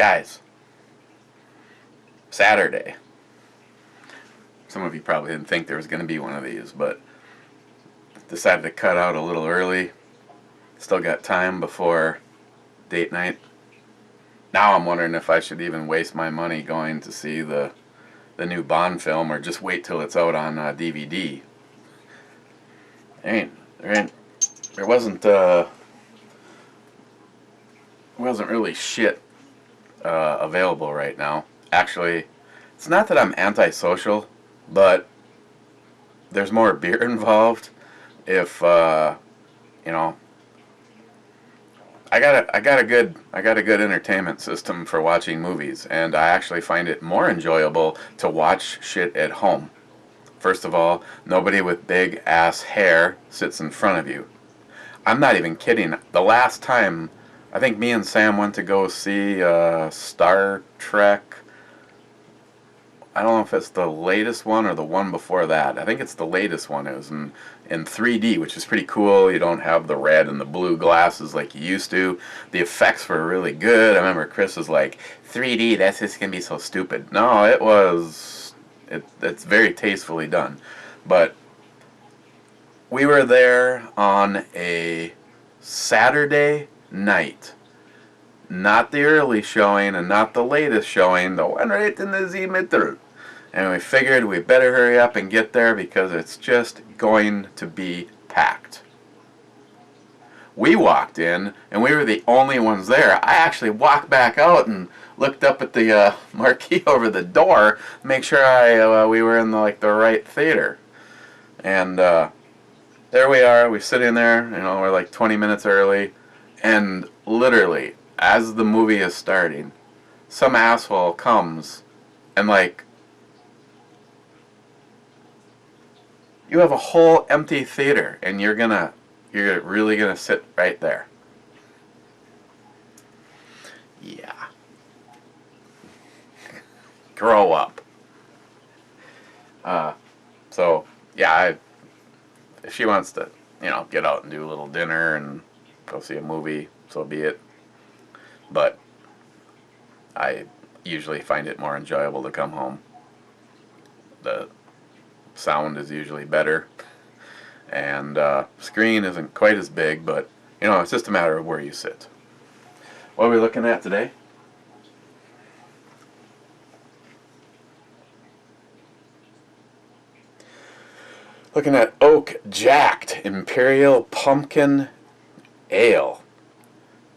Guys, Saturday. Some of you probably didn't think there was going to be one of these, but decided to cut out a little early. Still got time before date night. Now I'm wondering if I should even waste my money going to see the new Bond film or just wait till it's out on DVD. There wasn't really shit available right now. Actually, it's not that I'm antisocial, but there's more beer involved. If you know, I got a good entertainment system for watching movies, and I actually find it more enjoyable to watch shit at home. First of all, nobody with big ass hair sits in front of you. I'm not even kidding. The last time, I think me and Sam went to go see Star Trek. I don't know if it's the latest one or the one before that. I think it's the latest one. It was in 3D, which is pretty cool. You don't have the red and the blue glasses like you used to. The effects were really good. I remember Chris was like, 3D, that's just going to be so stupid. No, it's very tastefully done. But we were there on a Saturday night. Not the early showing and not the latest showing, the one right in the middle. And we figured we better hurry up and get there because it's just going to be packed. We walked in and we were the only ones there. I actually walked back out and looked up at the marquee over the door to make sure we were in the right theater. And there we are. We're sitting there. We're like 20 minutes early, and literally, as the movie is starting, some asshole comes and you have a whole empty theater and you're really gonna sit right there. Yeah. Grow up. So yeah, if she wants to, get out and do a little dinner and go see a movie, so be it. But I usually find it more enjoyable to come home. The sound is usually better, and screen isn't quite as big, but it's just a matter of where you sit. What are we looking at today? Looking at Oak Jacked Imperial Pumpkin Ale,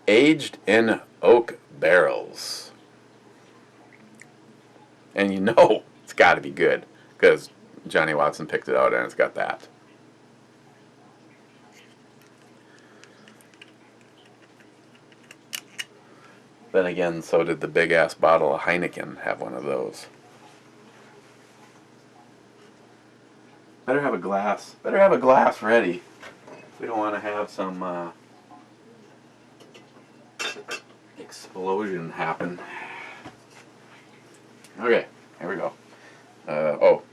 aged in oak barrels. And it's got to be good because Johnny Watson picked it out and it's got that. Then again, so did the big ass bottle of Heineken have one of those. Better have a glass. Better have a glass ready. We don't want to have some explosion happen. Okay, here we go.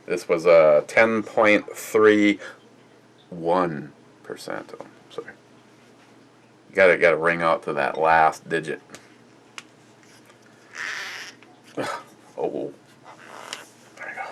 This was 10.31%. Oh, sorry. You gotta ring out to that last digit. Oh, there you go.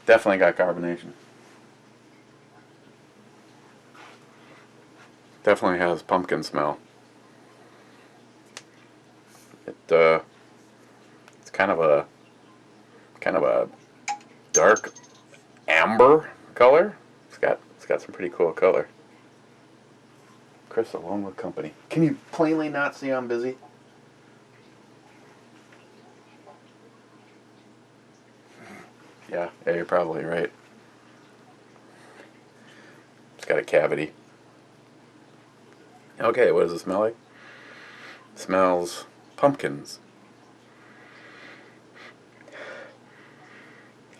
Definitely got carbonation. Definitely has pumpkin smell. It's kind of a dark amber color. It's got some pretty cool color. Chris alone with company. Can you plainly not see I'm busy? Yeah, you're probably right. It's got a cavity. Okay, what does it smell like? It smells pumpkins.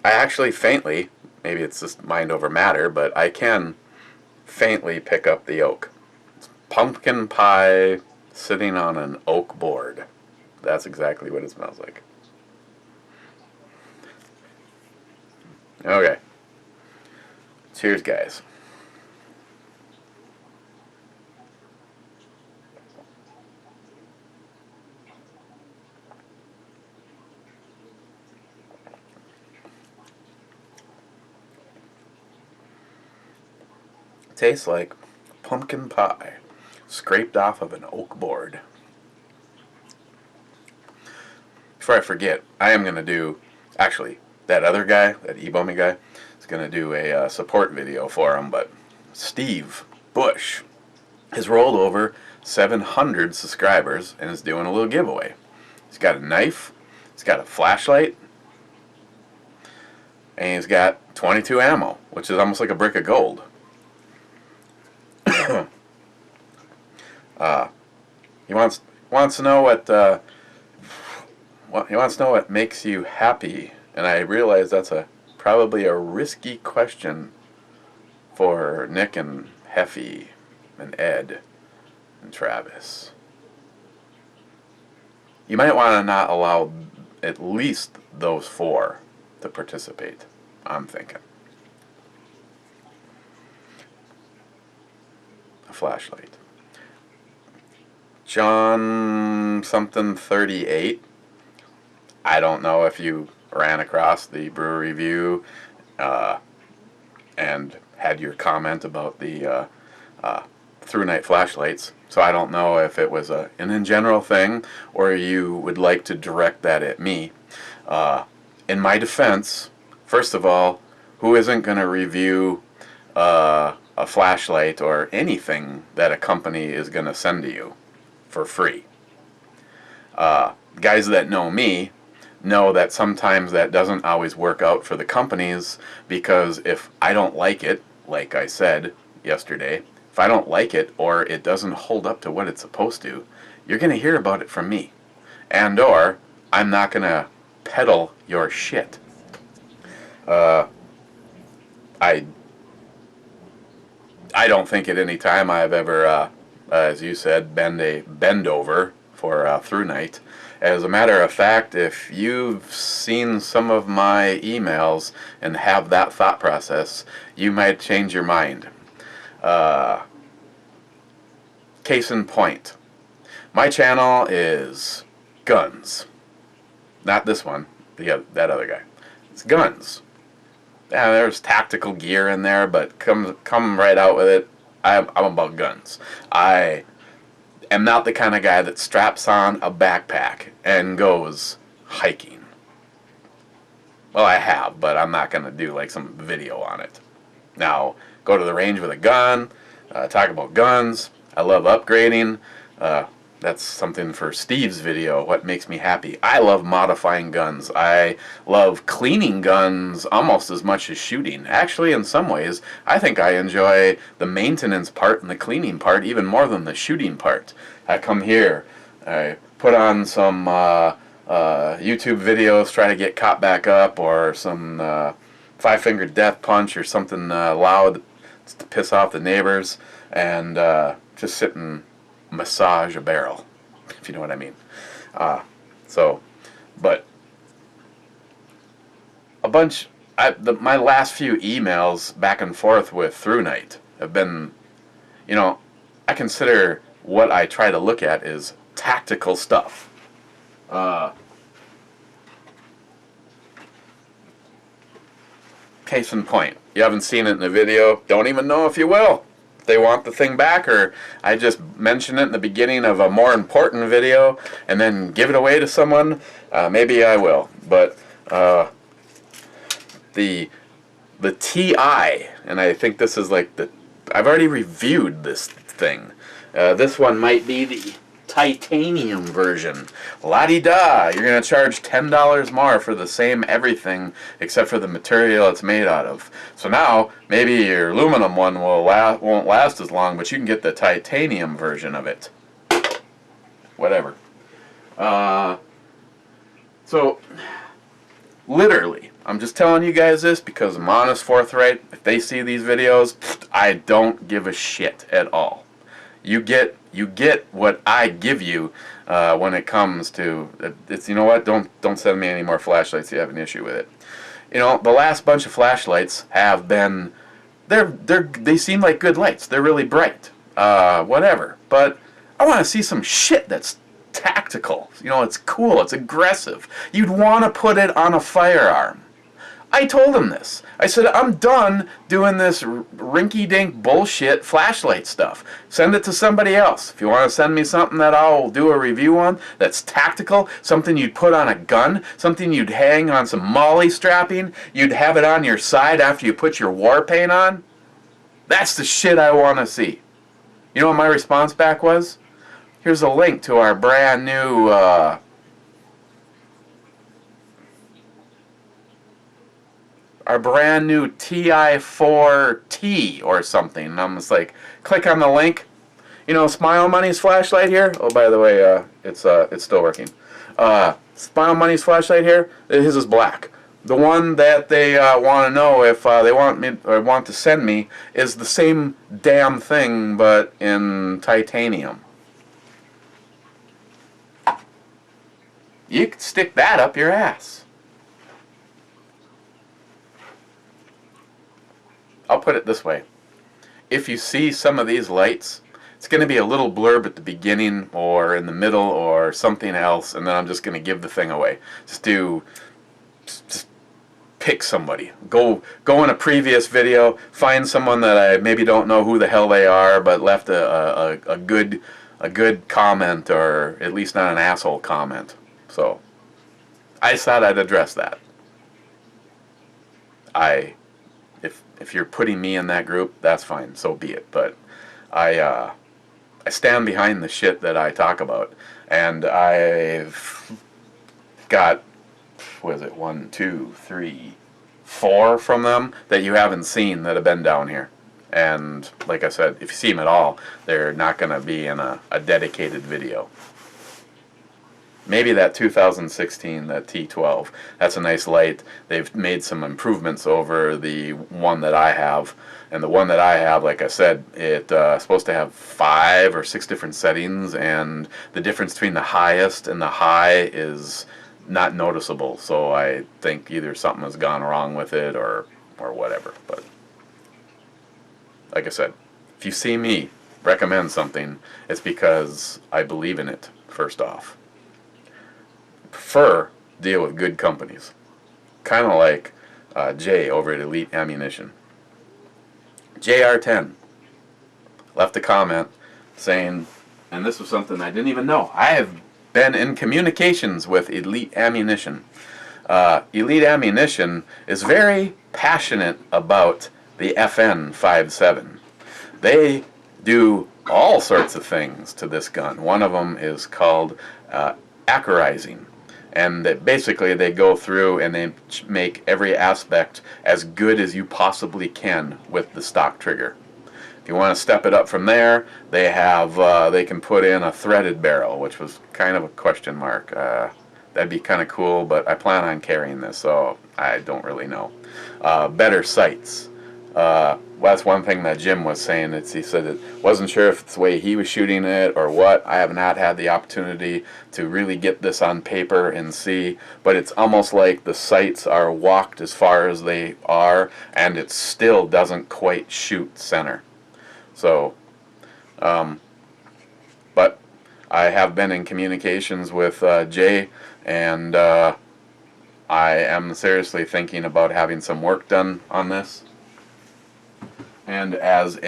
I actually faintly, maybe it's just mind over matter, but I can faintly pick up the oak. It's pumpkin pie sitting on an oak board. That's exactly what it smells like. Okay. Cheers, guys. Tastes like pumpkin pie scraped off of an oak board. Before I forget, I am going to do, actually, that other guy, that ebomey guy, is going to do a support video for him, but Steve Bush has rolled over 700 subscribers and is doing a little giveaway. He's got a knife, he's got a flashlight, and he's got 22 ammo, which is almost like a brick of gold. He wants to know what makes you happy, and I realize that's probably a risky question for Nick and Heffy and Ed and Travis. You might want to not allow at least those 4 to participate, I'm thinking. A flashlight. John something 38. I don't know if you ran across the brewer review and had your comment about the through night flashlights. So I don't know if it was an in general thing or you would like to direct that at me. In my defense, first of all, who isn't going to review a flashlight or anything that a company is going to send to you for free? Guys that know me know that sometimes that doesn't always work out for the companies, because if I don't like it, like I said yesterday, if I don't like it or it doesn't hold up to what it's supposed to, you're going to hear about it from me. And or I'm not going to peddle your shit. I don't think at any time I've ever, as you said, bend over for through night. As a matter of fact, if you've seen some of my emails and have that thought process, you might change your mind. Case in point, my channel is guns. Not this one, that other guy. It's guns. Yeah, there's tactical gear in there, but come right out with it. I'm about guns. I am not the kind of guy that straps on a backpack and goes hiking. Well, I have, but I'm not going to do like some video on it. Now, go to the range with a gun, talk about guns. I love upgrading. That's something for Steve's video, what makes me happy. I love modifying guns. I love cleaning guns almost as much as shooting. Actually, in some ways, I think I enjoy the maintenance part and the cleaning part even more than the shooting part. I come here, I put on some YouTube videos, try to get caught back up, or some five-finger death punch or something loud to piss off the neighbors, and just sit and massage a barrel, if you know what I mean. But a bunch, my last few emails back and forth with Through Night have been, I consider what I try to look at is tactical stuff. Case in point, you haven't seen it in the video, don't even know if you will. They want the thing back, or I just mention it in the beginning of a more important video and then give it away to someone, maybe I will. But the TI, and I think this is like I've already reviewed this thing. This one might be the titanium version. La-di-da, you're going to charge $10 more for the same everything except for the material it's made out of. So now, maybe your aluminum one won't last as long, but you can get the titanium version of it. Whatever. So, literally, I'm just telling you guys this because I'm honest, forthright. If they see these videos, I don't give a shit at all. You get what I give you when it comes to it's. You know what? Don't send me any more flashlights if you have an issue with it. You know, the last bunch of flashlights have been they seem like good lights. They're really bright. Whatever. But I want to see some shit that's tactical. You know, it's cool. It's aggressive. You'd want to put it on a firearm. I told him this. I said, I'm done doing this rinky-dink bullshit flashlight stuff. Send it to somebody else. If you want to send me something that I'll do a review on that's tactical, something you'd put on a gun, something you'd hang on some molly strapping, you'd have it on your side after you put your war paint on, that's the shit I want to see. You know what my response back was? Here's a link to our brand new TI4T or something. And I'm just like, click on the link. You know, Smile Money's flashlight here. Oh, by the way, it's still working. Smile Money's flashlight here. His is black. The one that they want to know if they want to send me is the same damn thing, but in titanium. You could stick that up your ass. I'll put it this way. If you see some of these lights, it's going to be a little blurb at the beginning or in the middle or something else, and then I'm just going to give the thing away. Just pick somebody. Go in a previous video, find someone that I maybe don't know who the hell they are, but left a good comment, or at least not an asshole comment. So I just thought I'd address that. If you're putting me in that group, that's fine, so be it. But I stand behind the shit that I talk about, and I've got, what is it, 1, 2, 3, 4 from them that you haven't seen that have been down here. And like I said, if you see them at all, they're not going to be in a dedicated video. Maybe that 2016, that T12, that's a nice light. They've made some improvements over the one that I have. And the one that I have, like I said, it's supposed to have 5 or 6 different settings, and the difference between the highest and the high is not noticeable. So I think either something has gone wrong with it or whatever. But like I said, if you see me recommend something, it's because I believe in it, first off. Prefer deal with good companies, kind of like Jay over at Elite Ammunition. JR10 left a comment saying, and this was something I didn't even know, I have been in communications with Elite Ammunition. Elite Ammunition is very passionate about the FN57. They do all sorts of things to this gun. One of them is called accurizing. And basically they go through and they make every aspect as good as you possibly can with the stock trigger. If you want to step it up from there, they have they can put in a threaded barrel, which was kind of a question mark. That'd be kind of cool, but I plan on carrying this, so I don't really know. Better sights. Well, that's one thing that Jim was saying. He said it wasn't sure if it's the way he was shooting it or what. I have not had the opportunity to really get this on paper and see, but it's almost like the sights are walked as far as they are, and it still doesn't quite shoot center. So, but I have been in communications with Jay, and I am seriously thinking about having some work done on this. And as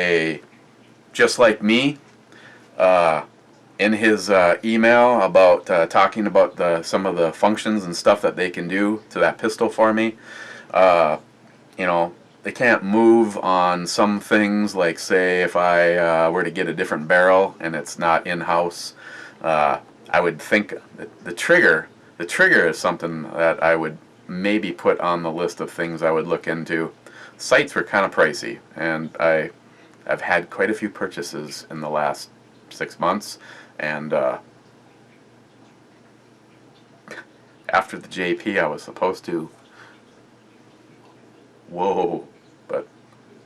just like me, in his email about talking about some of the functions and stuff that they can do to that pistol for me, you know, they can't move on some things, like say if I were to get a different barrel and it's not in-house. I would think that the trigger is something that I would maybe put on the list of things I would look into. Sights were kind of pricey, and I've had quite a few purchases in the last 6 months, and after the JP I was supposed to whoa. But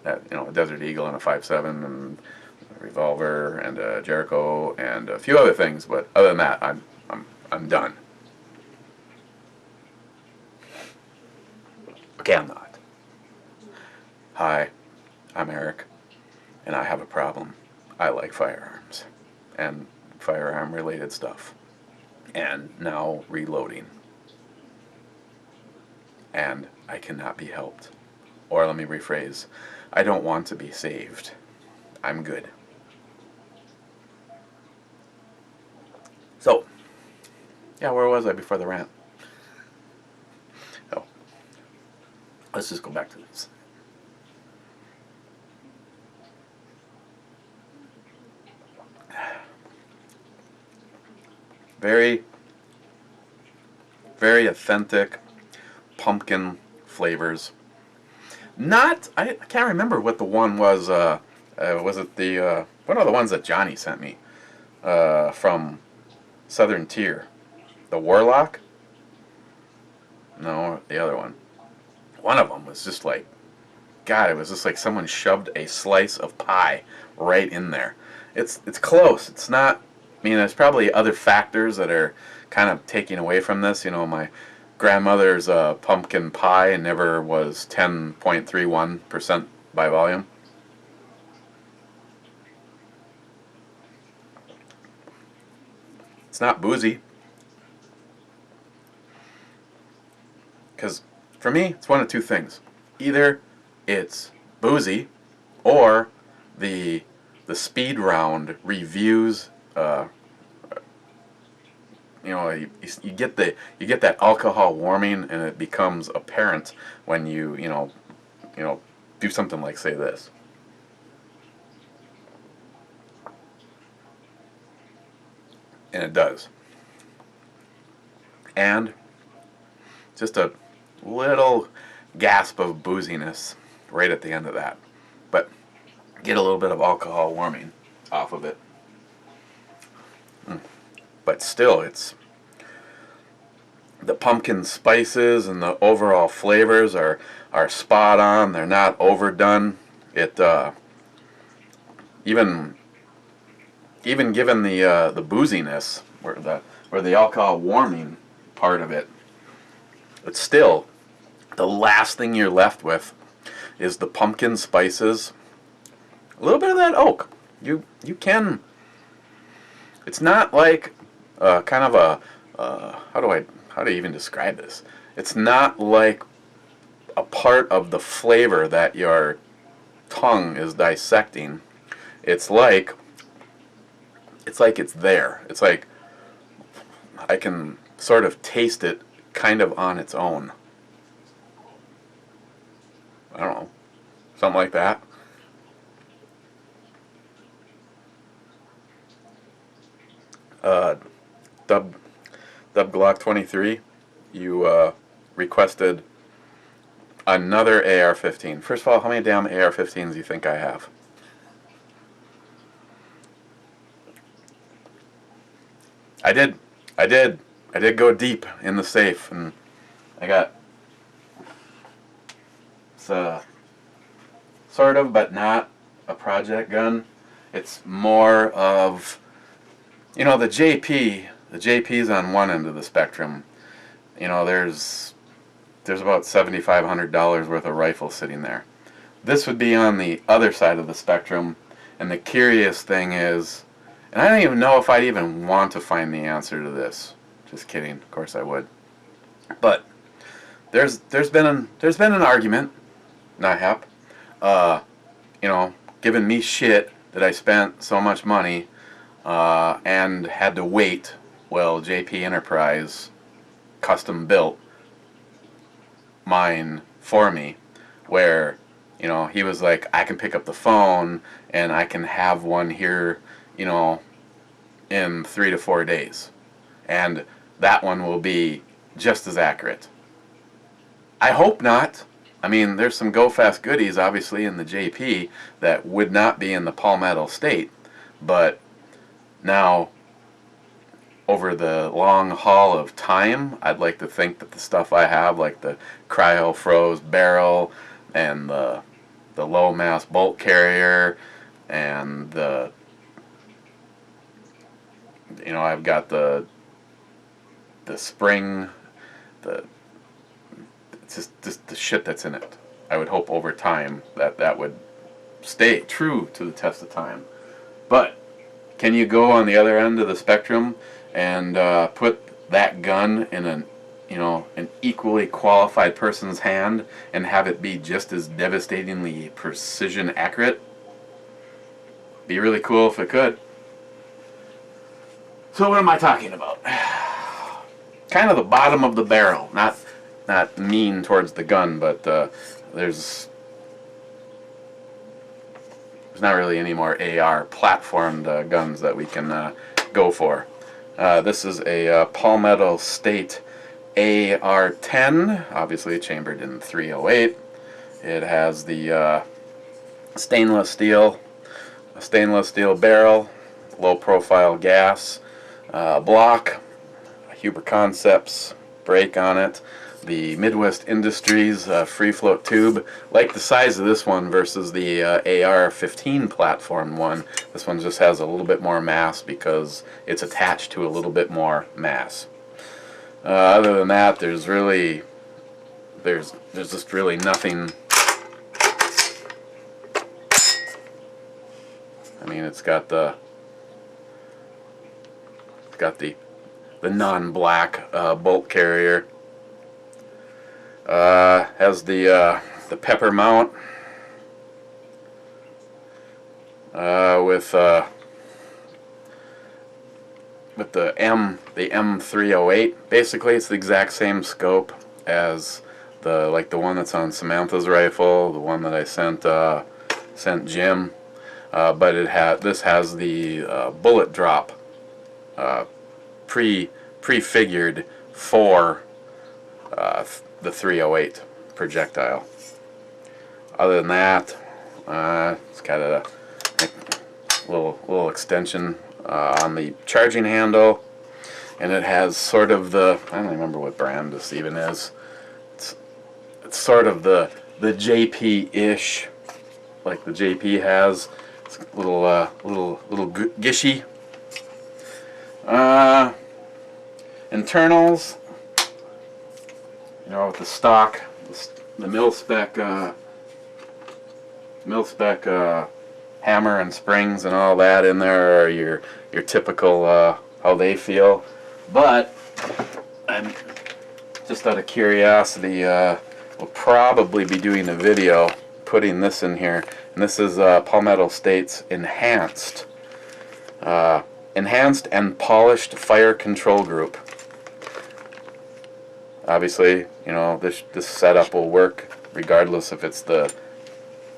that, a Desert Eagle and a 5.7 and a revolver and a Jericho and a few other things. But other than that, I'm done. Okay, I'm not. Hi, I'm Eric, and I have a problem. I like firearms and firearm-related stuff, and now reloading. And I cannot be helped. Or let me rephrase, I don't want to be saved. I'm good. So, yeah, where was I before the rant? Oh, let's just go back to this. Very, very authentic pumpkin flavors. I can't remember what the one was. Was it the one of the ones that Johnny sent me from Southern Tier? The Warlock? No, the other one. One of them was just like, God, it was just like someone shoved a slice of pie right in there. It's close. It's not. I mean, there's probably other factors that are kind of taking away from this. My grandmother's pumpkin pie never was 10.31% by volume. It's not boozy. Because for me, it's one of two things. Either it's boozy, or the speed round reviews. You get that alcohol warming, and it becomes apparent when you do something like, say, this. And it does. And just a little gasp of booziness right at the end of that. But get a little bit of alcohol warming off of it. But still, it's the pumpkin spices and the overall flavors are spot on. They're not overdone. It even given the booziness or the alcohol warming part of it, it's still the last thing you're left with is the pumpkin spices, a little bit of that oak. You can. It's not like kind of a how do I even describe this? It's not like a part of the flavor that your tongue is dissecting. It's like it's there. It's like I can sort of taste it kind of on its own. I don't know. Something like that. Dub Glock 23, you requested another AR-15. First of all, how many damn AR-15s do you think I have? I did go deep in the safe, and I got it's sort of, but not a project gun. It's more of, the JP. The JP's on one end of the spectrum. There's about $7,500 worth of rifles sitting there. This would be on the other side of the spectrum, and the curious thing is, and I don't even know if I'd even want to find the answer to this. Just kidding. Of course I would. But there's been an argument, not hap, giving me shit that I spent so much money and had to wait. Well, JP Enterprise custom built mine for me, where he was like, I can pick up the phone and I can have one here, in 3 to 4 days, and that one will be just as accurate. I hope not. I mean, there's some go fast goodies obviously in the JP that would not be in the Palmetto State, but now over the long haul of time, I'd like to think that the stuff I have, like the cryo froze barrel and the low mass bolt carrier, and the, you know, I've got the spring, it's just the shit that's in it. I would hope over time that would stay true to the test of time. But can you go on the other end of the spectrum and put that gun in an equally qualified person's hand and have it be just as devastatingly precision accurate? Be really cool if it could. So what am I talking about? Kind of the bottom of the barrel, not mean towards the gun, but there's not really any more AR platformed guns that we can go for. This is a Palmetto State AR-10, obviously chambered in 308. It has the stainless steel barrel, low profile gas block, Huber Concepts brake on it, the Midwest Industries free float tube. Like the size of this one versus the AR-15 platform one, this one just has a little bit more mass because it's attached to a little bit more mass. Other than that, there's just really nothing. I mean, it's got the non-black bolt carrier. Has the pepper mount with the M308. Basically, it's the exact same scope as the one that's on Samantha's rifle, the one that I sent Jim. But this has the bullet drop prefigured for the 308 projectile. Other than that, it's got a little extension on the charging handle, and it has sort of the, I don't remember what brand this even is. It's sort of the JP-ish, like the JP has. It's a little gishy. Internals, you know, with the stock, the mil spec hammer and springs and all that in there are your typical how they feel. But I'm just out of curiosity, we'll probably be doing a video putting this in here, and this is Palmetto State's enhanced and polished fire control group. Obviously, you know, this setup will work regardless if it's the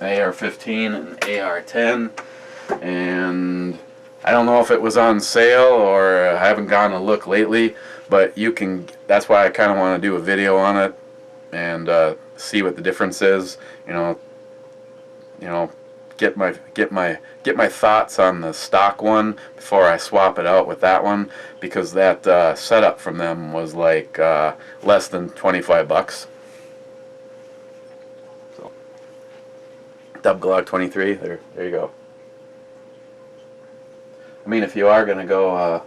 AR-15 and AR-10, and I don't know if it was on sale or I haven't gone to look lately, but you can. That's why I kind of want to do a video on it and see what the difference is. You know, get my thoughts on the stock one before I swap it out with that one, because that setup from them was like less than 25 bucks. So, Dub Glock 23. There you go. I mean, if you are gonna go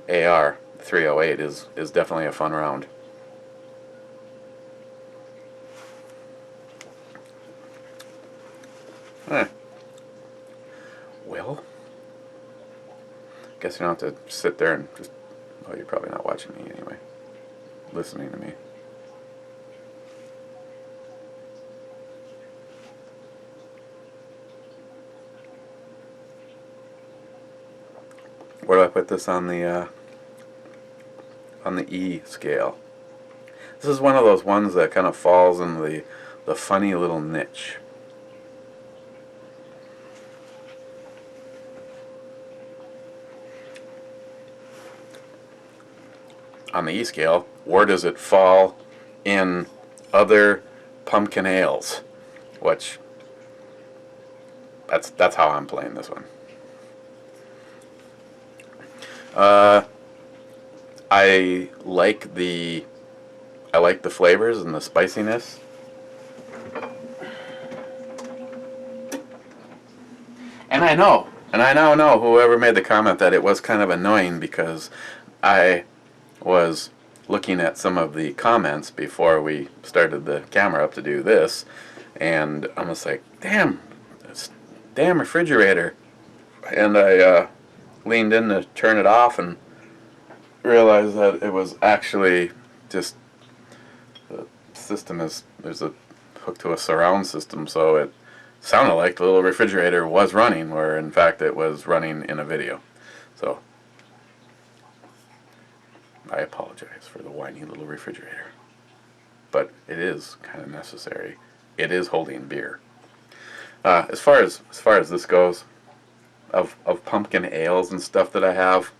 AR, 308 is definitely a fun round. Well, guess you don't have to sit there and just, well, you're probably not watching me anyway, listening to me. Where do I put this on the E scale? This is one of those ones that kind of falls in the funny little niche. On the E scale, where does it fall in other pumpkin ales? Which, that's how I'm playing this one. I like the flavors and the spiciness. And I now know whoever made the comment that it was kind of annoying because I was looking at some of the comments before we started the camera up to do this, and I'm just like, damn, this damn refrigerator. And I leaned in to turn it off and realized that it was actually just the system there's a hook to a surround system, so it sounded like the little refrigerator was running, where in fact it was running in a video. So I apologize for the whiny little refrigerator, but it is kind of necessary. It is holding beer. As far as this goes, of pumpkin ales and stuff that I have,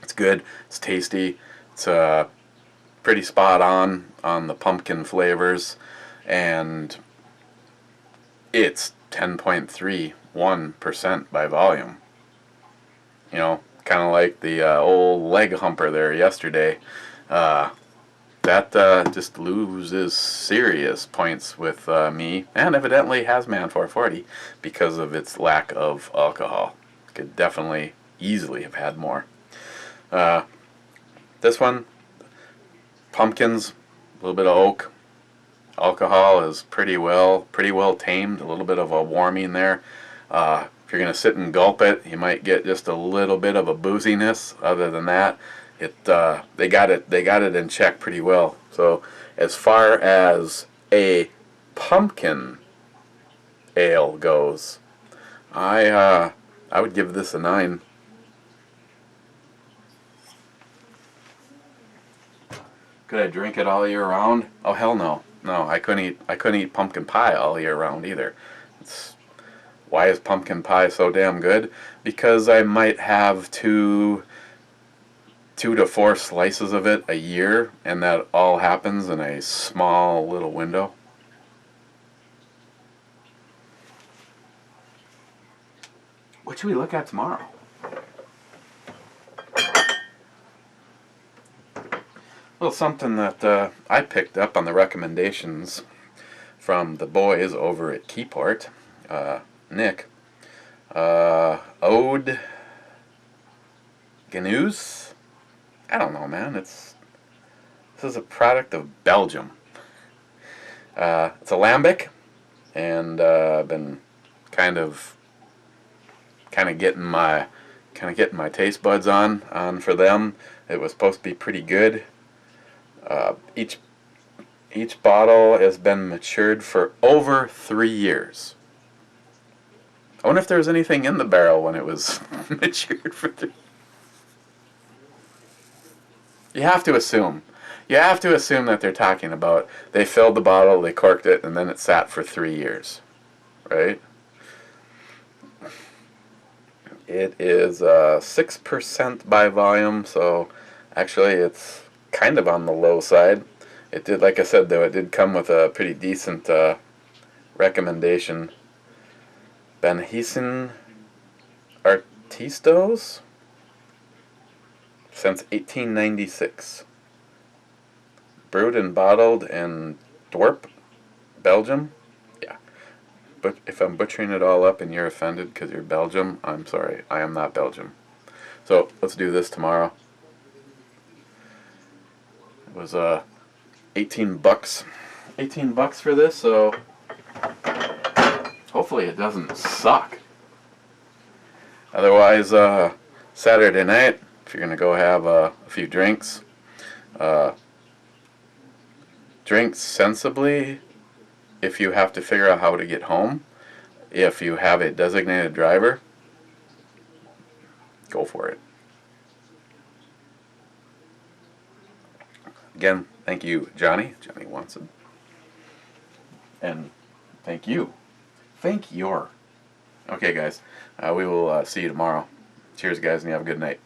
it's good. It's tasty. It's pretty spot on the pumpkin flavors, and it's 10.31% by volume. You know, kind of like the old leg humper there yesterday. That just loses serious points with me, and evidently Hazman 440, because of its lack of alcohol. Could definitely, easily have had more. This one, pumpkins, a little bit of oak. Alcohol is pretty well tamed. A little bit of a warming there. If you're gonna sit and gulp it, you might get just a little bit of a booziness. Other than that, they got it in check pretty well. So as far as a pumpkin ale goes, I would give this a 9. Could I drink it all year round? Oh hell no. No, I couldn't eat pumpkin pie all year round either. Why is pumpkin pie so damn good? Because I might have two to 4 slices of it a year, and that all happens in a small little window. What should we look at tomorrow? Well, something that I picked up on the recommendations from the boys over at Keyport, Nick, Ode Gneus. I don't know, man. This is a product of Belgium. It's a lambic, and I've been kind of getting my taste buds on for them. It was supposed to be pretty good. Each bottle has been matured for over 3 years. I wonder if there was anything in the barrel when it was matured for 3. You have to assume. You have to assume that they're talking about they filled the bottle, they corked it, and then it sat for 3 years, right? It is 6% by volume, so actually it's kind of on the low side. It did, like I said, though, it did come with a pretty decent recommendation. Benhisen Artistos since 1896. Brewed and bottled in Dorp, Belgium. Yeah. But if I'm butchering it all up and you're offended because you're Belgium, I'm sorry. I am not Belgium. So let's do this tomorrow. It was 18 bucks. 18 bucks for this, so hopefully it doesn't suck. Otherwise, Saturday night, if you're going to go have a few drinks, drink sensibly. If you have to figure out how to get home, if you have a designated driver, go for it. Again, thank you, Johnny Watson. And thank you. Thank your. Okay, guys. We will see you tomorrow. Cheers, guys, and you have a good night.